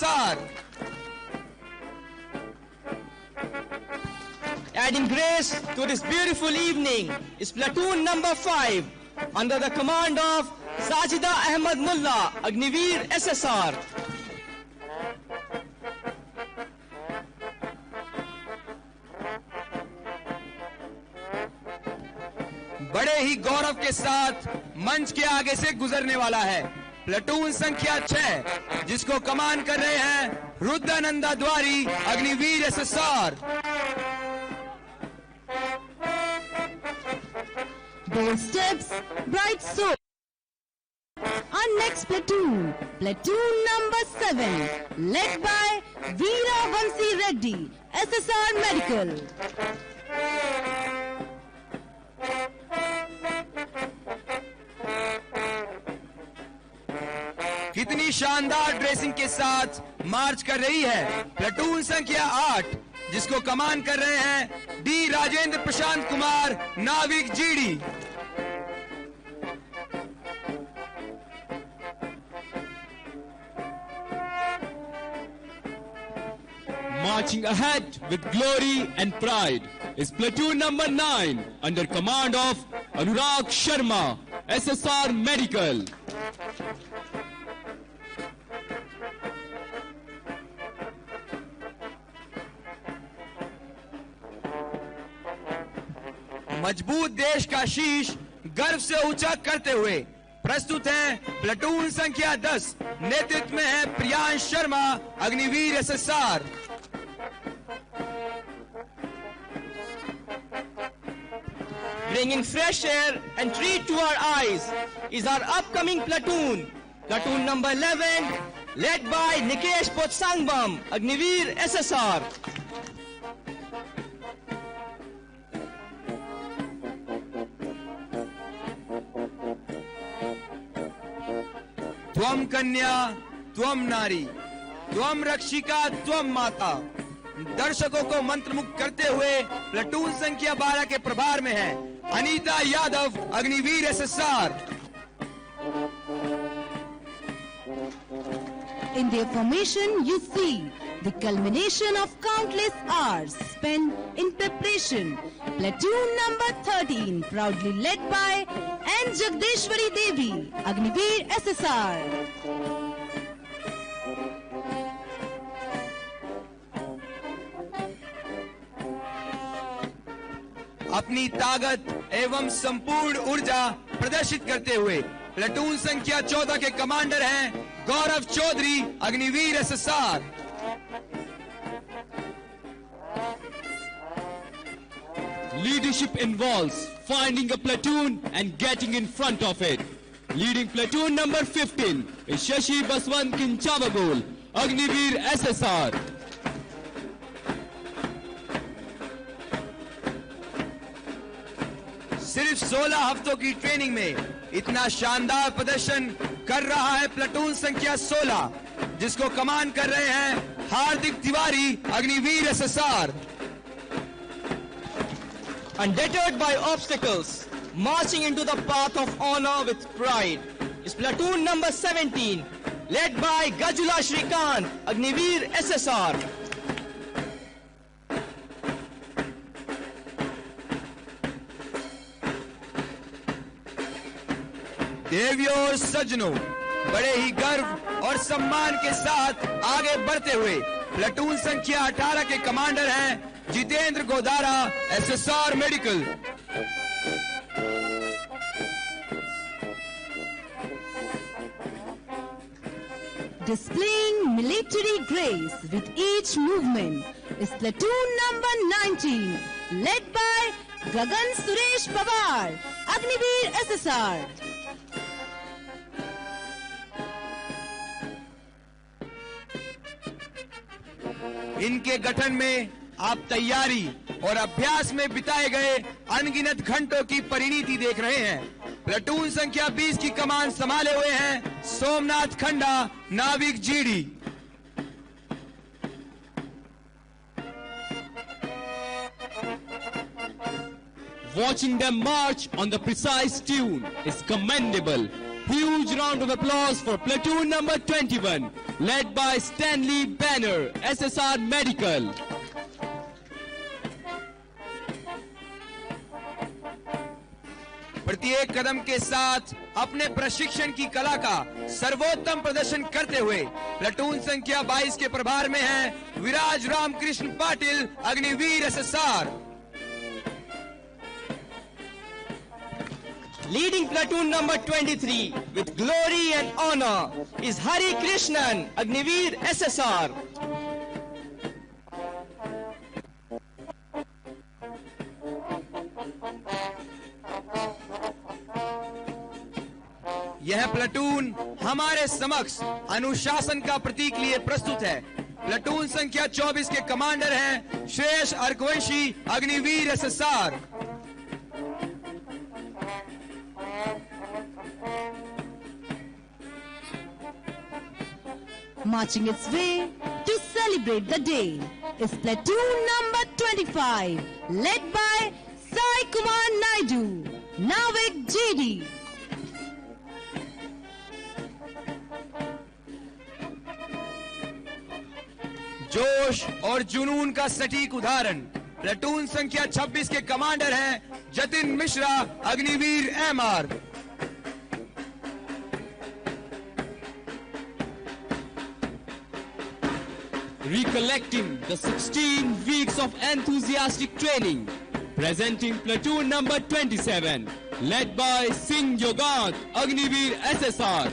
SSR. Adding grace to this beautiful evening is platoon number 5 under the command of Sajida Ahmed Mullah, Agniveer SSR. बड़े ही गौरव के साथ मंच के आगे से गुजरने वाला है प्लेटून संख्या 6 जिसको कमान कर रहे हैं रुद्रानंदा द्वारी, Agniveer SSR. Bold steps, bright soul. Our next platoon, platoon number 7, led by Veera Vansi Reddy, SSR Medical. कितनी शानदार ड्रेसिंग के साथ मार्च कर रही है प्लेटून संख्या 8 जिसको कमान कर रहे हैं डी राजेंद्र प्रशांत कुमार, नाविक GD. Marching ahead with glory and pride is platoon number 9 under command of Anurag Sharma, SSR Medical. मजबूत देश का शीश गर्व से ऊंचा करते हुए प्रस्तुत है प्लेटून संख्या 10. नेतृत्व में है Priyansh Sharma, Agniveer SSR. Bringing fresh air and treat to our eyes is our upcoming platoon, platoon number 11, led by Nikesh Potsangbam, Agniveer SSR. त्वम कन्या, त्वम नारी, त्वम रक्षिका, त्वम माता. दर्शकों को मंत्रमुग्ध करते हुए प्लेटून संख्या 12 के प्रभार में है Anita Yadav, Agniveer SSR. In their formation, you see the culmination of countless hours spent in preparation. Platoon number 13, proudly led by N. Jagdeshwari Devi, Agniveer SSR. अपनी ताकत एवं संपूर्ण ऊर्जा प्रदर्शित करते हुए प्लेटून संख्या 14 के कमांडर हैं गौरव Chaudhary, Agniveer SSR. Leadership involves finding a platoon and getting in front of it. Leading platoon number 15 is Shashi Baswant Kinchavagol, Agniveer SSR. सिर्फ 16 हफ्तों की ट्रेनिंग में इतना शानदार प्रदर्शन कर रहा है प्लेटून संख्या 16 जिसको कमान कर रहे हैं हार्दिक Tiwari, Agniveer SSR. Undeterred by obstacles, marching into the path of honor with pride is platoon number 17, led by Gajula Shrikant, Agniveer SSR. देवियों और सज्जनों, बड़े ही गर्व और सम्मान के साथ आगे बढ़ते हुए प्लेटून संख्या 18 के कमांडर हैं Jitendra Godara, SSR medical. Displaying military grace with each movement is platoon number 19, led by Gagan Suresh Pawar, Agniveer SSR. इनके गठन में आप तैयारी और अभ्यास में बिताए गए अनगिनत घंटों की परिणति देख रहे हैं. प्लेटून संख्या 20 की कमान संभाले हुए हैं सोमनाथ खंडा, नाविक GD. Watching them march on the precise tune is commendable. Huge round of applause for platoon number 21, led by Stanley Banner, SSR Medical. प्रत्येक कदम के साथ अपने प्रशिक्षण की कला का सर्वोत्तम प्रदर्शन करते हुए प्लेटून संख्या 22 के प्रभार में है Viraj Ramkrishna Patil, Agniveer SSR. Leading platoon number 23 with glory and honor is Hari Krishnan, Agniveer SSR. यह प्लेटून हमारे समक्ष अनुशासन का प्रतीक लिए प्रस्तुत है। प्लेटून संख्या 24 के कमांडर हैं Shreyas Arkvanshi, Agniveer SSR. Marching its way to celebrate the day is platoon number 25, led by Sai Kumar Naidu, Navik GD. जोश और जुनून का सटीक उदाहरण प्लेटून संख्या 26 के कमांडर हैं Jatin Mishra, Agniveer MR. Recollecting the 16 weeks of enthusiastic training, presenting platoon number 27, led by Singh Yogant, Agniveer SSR.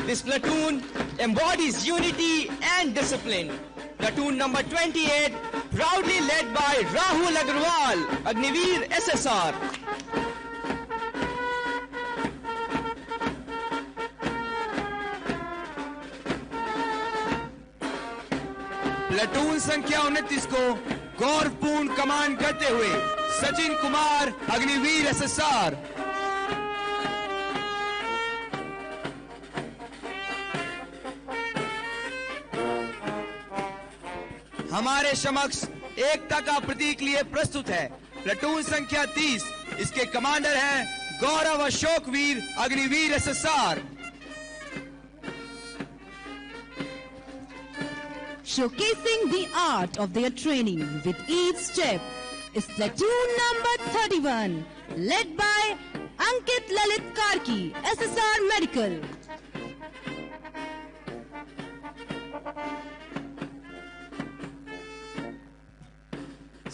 This platoon embodies unity and discipline. Platoon number 28, proudly led by Rahul Agarwal, Agniveer SSR. Platoon संख्या 29 को गौरवपूर्ण कमान करते हुए Sachin Kumar, Agniveer SSR. हमारे समक्ष एकता का प्रतीक लिए प्रस्तुत है प्लेटून संख्या 30, इसके कमांडर हैं Gaurav Ashokveer, Agniveer SSR. Showcasing the art of their training with each step is platoon number 31, led by Ankit Lalit Karki, SSR Medical.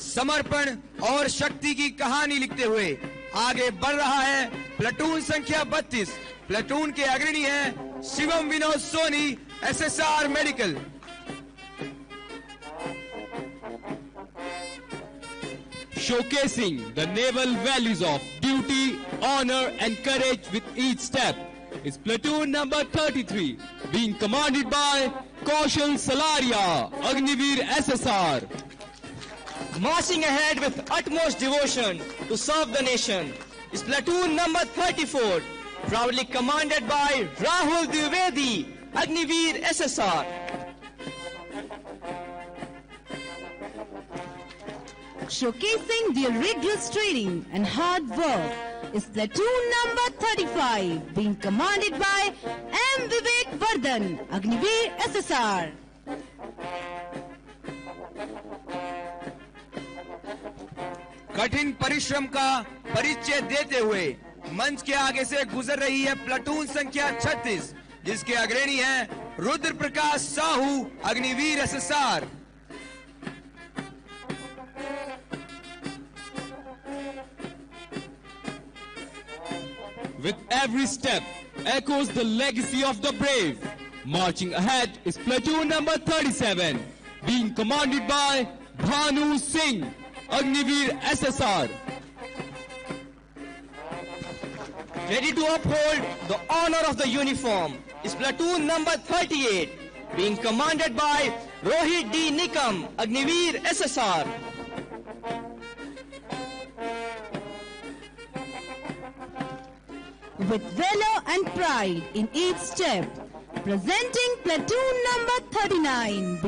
समर्पण और शक्ति की कहानी लिखते हुए आगे बढ़ रहा है प्लेटून संख्या 32। प्लेटून के अग्रणी हैं Shivam Vinod Soni, SSR medical. Showcasing the naval values of duty, honor and courage with each step is platoon number 33, being commanded by Kaushal Salaria, Agniveer SSR. Marching ahead with utmost devotion to serve the nation is platoon number 34, proudly commanded by Rahul Dwivedi, Agniveer SSR. Showcasing their rigorous training and hard work is platoon number 35, being commanded by M. Vivek Vardhan, Agniveer SSR. कठिन परिश्रम का परिचय देते हुए मंच के आगे से गुजर रही है प्लेटून संख्या 36, जिसके अग्रणी हैं Rudra Prakash Sahu, Agniveer SSR. With every step echoes the legacy of the brave. Marching ahead is platoon number 37, being commanded by Bhanu Singh, Agniveer SSR. Ready to uphold the honor of the uniform is platoon number 38, being commanded by Rohit D. Nikam, Agniveer SSR. With valor and pride in each step, presenting platoon number 39.